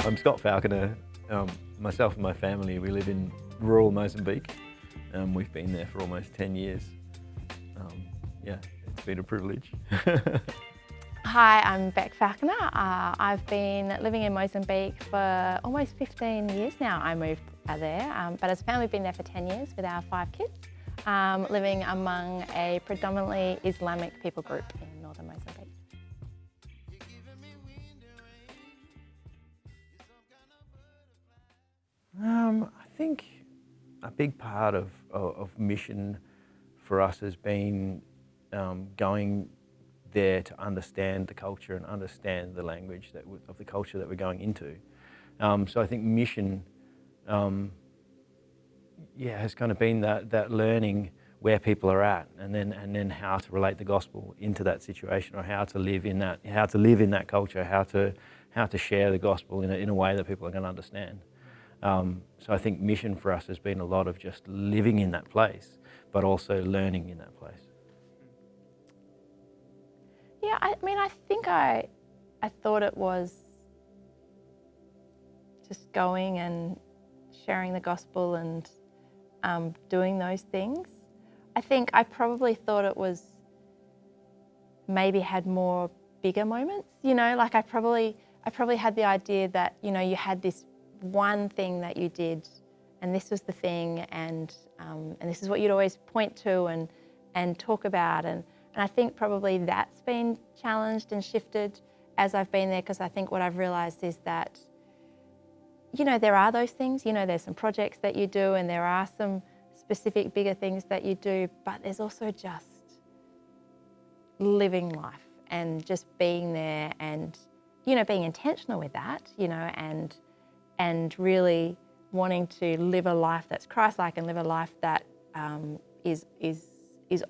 I'm Scott Falconer. Myself and my family, we live in rural Mozambique. We've been there for almost 10 years. Yeah, it's been a privilege. Hi, I'm Beck Falconer. I've been living in Mozambique for almost 15 years now. I moved there, but as a family we've been there for 10 years with our 5 kids, living among a predominantly Islamic people group in northern Mozambique. I think a big part of mission for us has been going there to understand the culture and understand the language of the culture that we're going into. So I think mission, has kind of been that learning where people are at, and then how to relate the gospel into that situation, or how to live in that culture, how to share the gospel in a way that people are going to understand. So I think mission for us has been a lot of just living in that place, but also learning in that place. Yeah, I mean, I think I thought it was just going and sharing the gospel and doing those things. I think I probably thought it was maybe had more bigger moments, like I probably had the idea that, you had this one thing that you did, and this was the thing, and this is what you'd always point to and talk about, and I think probably that's been challenged and shifted as I've been there, because I think what I've realised is that, there are those things, there's some projects that you do, and there are some specific bigger things that you do, but there's also just living life and just being there and, being intentional with that, and really wanting to live a life that's Christ-like and live a life that is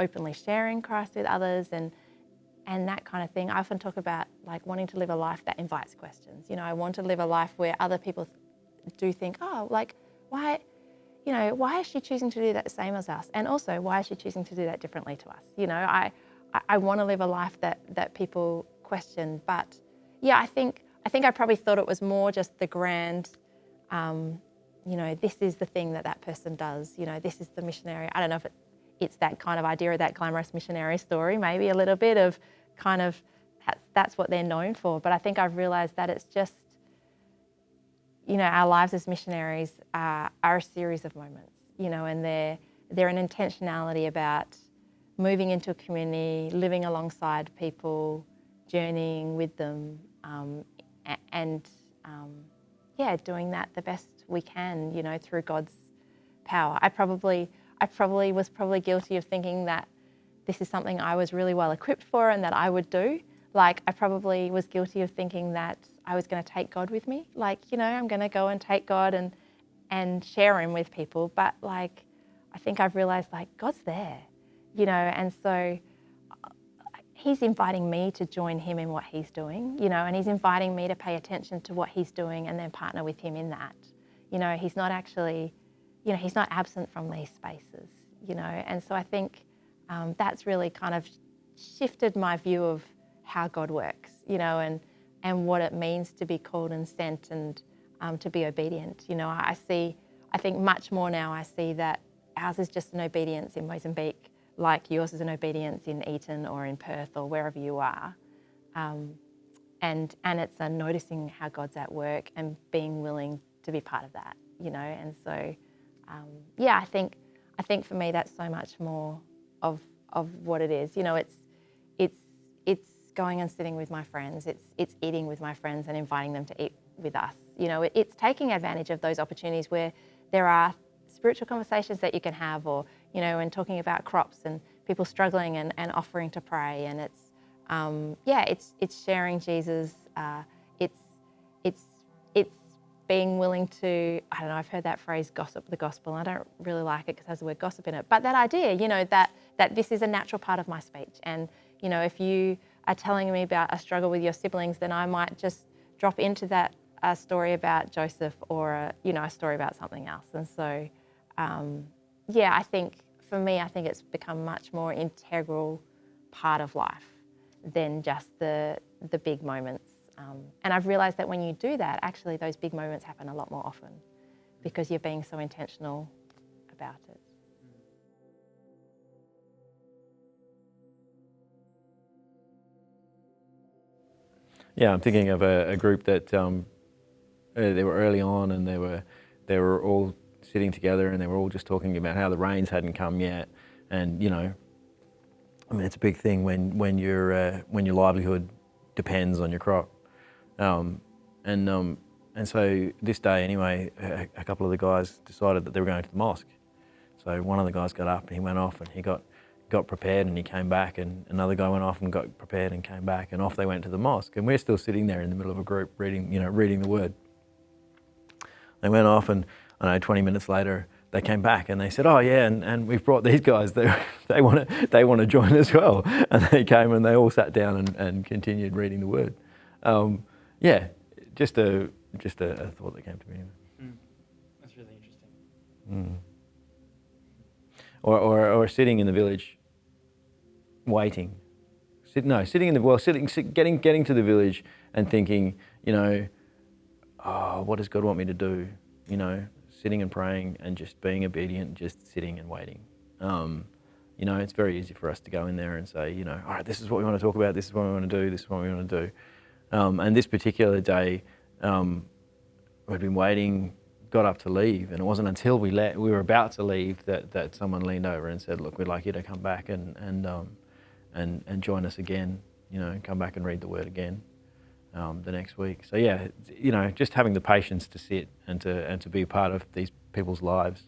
openly sharing Christ with others and that kind of thing. I often talk about like wanting to live a life that invites questions. I want to live a life where other people do think, oh, like why is she choosing to do that the same as us? And also, why is she choosing to do that differently to us? I want to live a life that people question. But yeah, I think I probably thought it was more just the grand, this is the thing that person does. This is the missionary. I don't know if it's that kind of idea of that glamorous missionary story, maybe a little bit of kind of that's what they're known for. But I think I've realised that it's just, our lives as missionaries are a series of moments, and they're an intentionality about moving into a community, living alongside people, journeying with them, and doing that the best we can, through God's power. I probably was guilty of thinking that this is something I was really well equipped for and that I would do. Like, I probably was guilty of thinking that I was going to take God with me. Like, I'm going to go and take God and share him with people. But like, I think I've realised like God's there, and so he's inviting me to join him in what he's doing, and he's inviting me to pay attention to what he's doing and then partner with him in that. He's not actually, he's not absent from these spaces, and so I think that's really kind of shifted my view of how God works, and what it means to be called and sent and to be obedient. I think much more now I see that ours is just an obedience in Mozambique, like yours is an obedience in Eton or in Perth or wherever you are. And it's a noticing how God's at work and being willing to be part of that, and so, I think for me that's so much more of what it is. It's going and sitting with my friends, it's eating with my friends and inviting them to eat with us. It's taking advantage of those opportunities where there are spiritual conversations that you can have, or, and talking about crops and people struggling and offering to pray. And it's sharing Jesus. It's being willing to, I don't know, I've heard that phrase, gossip the gospel. I don't really like it because it has the word gossip in it. But that idea, that this is a natural part of my speech. And, if you are telling me about a struggle with your siblings, then I might just drop into that a story about Joseph or a story about something else. And so, I think for me, I think it's become much more integral part of life than just the big moments And I've realised that when you do that, actually those big moments happen a lot more often because you're being so intentional about it. Yeah, I'm thinking of a group that they were early on, and they were all sitting together, and they were all just talking about how the rains hadn't come yet, and I mean, it's a big thing when your livelihood depends on your crop, and so this day anyway, a couple of the guys decided that they were going to the mosque. So one of the guys got up and he went off and he got prepared and he came back, and another guy went off and got prepared and came back, and off they went to the mosque. And we're still sitting there in the middle of a group reading the word. They went off, and I know 20 minutes later they came back and they said, "Oh yeah, and we've brought these guys. They want to join as well." And they came and they all sat down and continued reading the word. Yeah, just a thought that came to me. That's really interesting. Or sitting in the village, waiting. Getting to the village and thinking, oh, what does God want me to do? Sitting and praying and just being obedient, just sitting and waiting. It's very easy for us to go in there and say, all right, this is what we want to talk about, this is what we want to do, this is what we want to do. And this particular day, we'd been waiting, got up to leave, and it wasn't until we were about to leave that someone leaned over and said, "Look, we'd like you to come back and join us again. Come back and read the word again the next week." So yeah, just having the patience to sit and to be a part of these people's lives.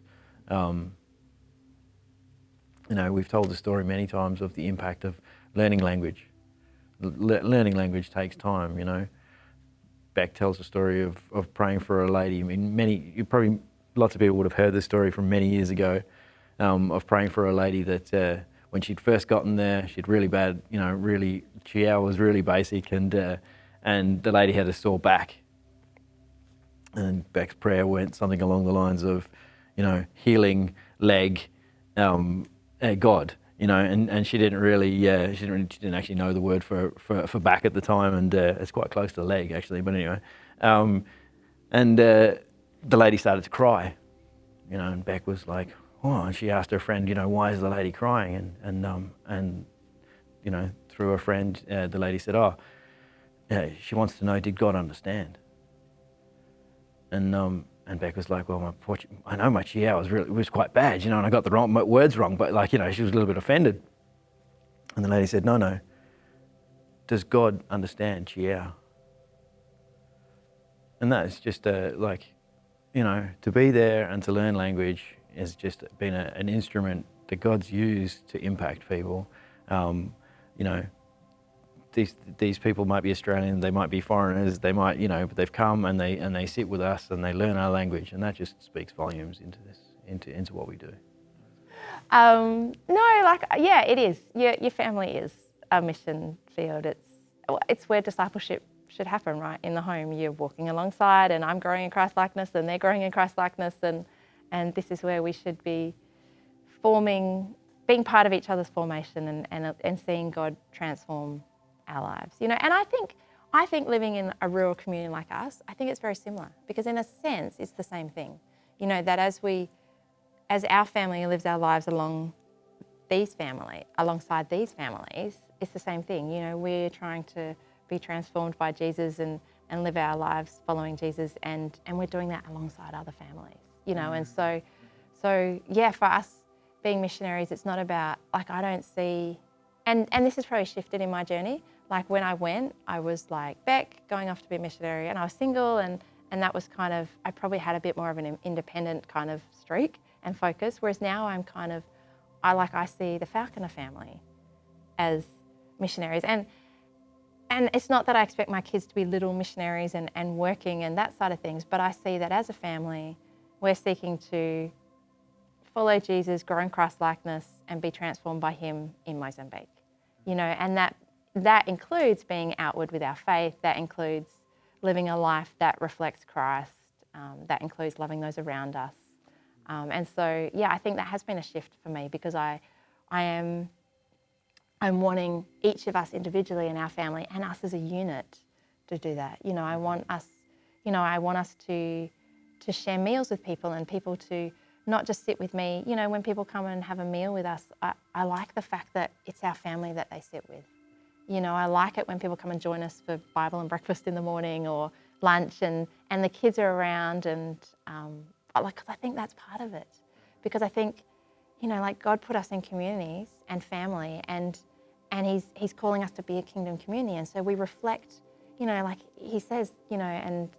We've told the story many times of the impact of learning language. Learning language takes time. Beck tells a story of praying for a lady. I mean, lots of people would have heard this story from many years ago, of praying for a lady that when she'd first gotten there, she'd really bad, Chiao was really basic, and the lady had a sore back. And Beck's prayer went something along the lines of, healing leg, God. And she didn't really, she didn't actually know the word for back at the time, and it's quite close to leg actually. But anyway, and the lady started to cry, and Beck was like, "Oh," and she asked her friend, "Why is the lady crying?" And through her friend, the lady said, "Oh, she wants to know, did God understand?" And Beck was like, "Well, I know my Chiao was quite bad, and I got the words wrong, but she was a little bit offended." And the lady said, No, does God understand Chiao?" And that's just to be there and to learn language has just been an instrument that God's used to impact people. These people might be Australian, they might be foreigners, they might, but they've come and they sit with us and they learn our language, and that just speaks volumes into what we do. Yeah, it is. Your family is a mission field. It's where discipleship should happen, right? In the home, you're walking alongside, and I'm growing in Christ-likeness, and they're growing in Christ-likeness, and this is where we should be being part of each other's formation and seeing God transform our lives. And I think living in a rural community like us, I think it's very similar, because in a sense it's the same thing. That as our family lives our lives alongside these families, it's the same thing. We're trying to be transformed by Jesus and live our lives following Jesus, and we're doing that alongside other families. And so yeah, for us being missionaries, it's not about I don't see, and this has probably shifted in my journey. When I went, I was like Beck, going off to be a missionary, and I was single, and that was I probably had a bit more of an independent kind of streak and focus, whereas now I'm I see the Falconer family as missionaries. And it's not that I expect my kids to be little missionaries and working and that side of things, but I see that as a family, we're seeking to follow Jesus, grow in Christ-likeness, and be transformed by him in Mozambique. And that includes being outward with our faith, that includes living a life that reflects Christ, that includes loving those around us. And so, yeah, I think that has been a shift for me, because I'm wanting each of us individually in our family and us as a unit to do that. You know, I want us to share meals with people and people to not just sit with me. You know, when people come and have a meal with us, I like the fact that it's our family that they sit with. You know, I like it when people come and join us for Bible and breakfast in the morning or lunch and the kids are around and because I think that's part of it. Because I think, you know, like God put us in communities and family and he's calling us to be a kingdom community. And so we reflect, you know, like he says, you know, and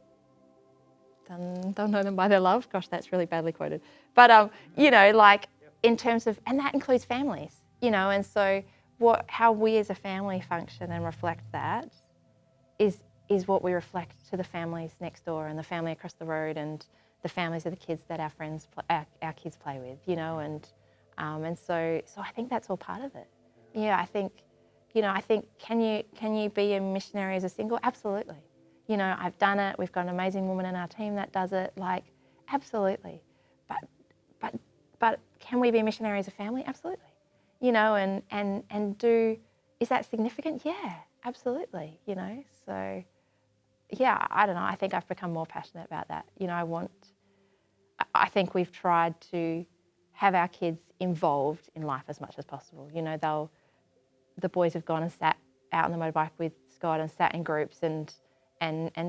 they'll know them by their love. Gosh, that's really badly quoted. But, you know, like in terms of, and that includes families, you know, and so how we as a family function and reflect that is what we reflect to the families next door and the family across the road and the families of the kids that our kids play with, you know, and so I think that's all part of it. Yeah, I think, you know, can you be a missionary as a single? Absolutely. You know, I've done it. We've got an amazing woman in our team that does it. Like, absolutely. But can we be a missionary as a family? Absolutely. You know, and is that significant? Yeah, absolutely. You know, so yeah, I don't know. I think I've become more passionate about that. You know, I think we've tried to have our kids involved in life as much as possible. You know, the boys have gone and sat out on the motorbike with Scott and sat in groups and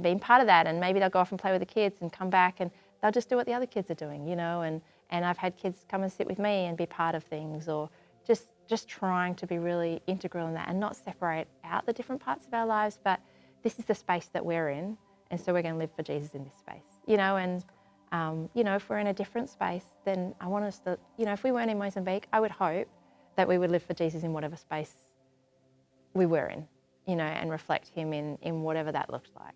been part of that, and maybe they'll go off and play with the kids and come back and they'll just do what the other kids are doing, you know, and I've had kids come and sit with me and be part of things, or just trying to be really integral in that and not separate out the different parts of our lives, but this is the space that we're in, and so we're going to live for Jesus in this space, you know, and you know, if we're in a different space, then I want us to, you know, if we weren't in Mozambique, I would hope that we would live for Jesus in whatever space we were in, you know, and reflect him in whatever that looked like.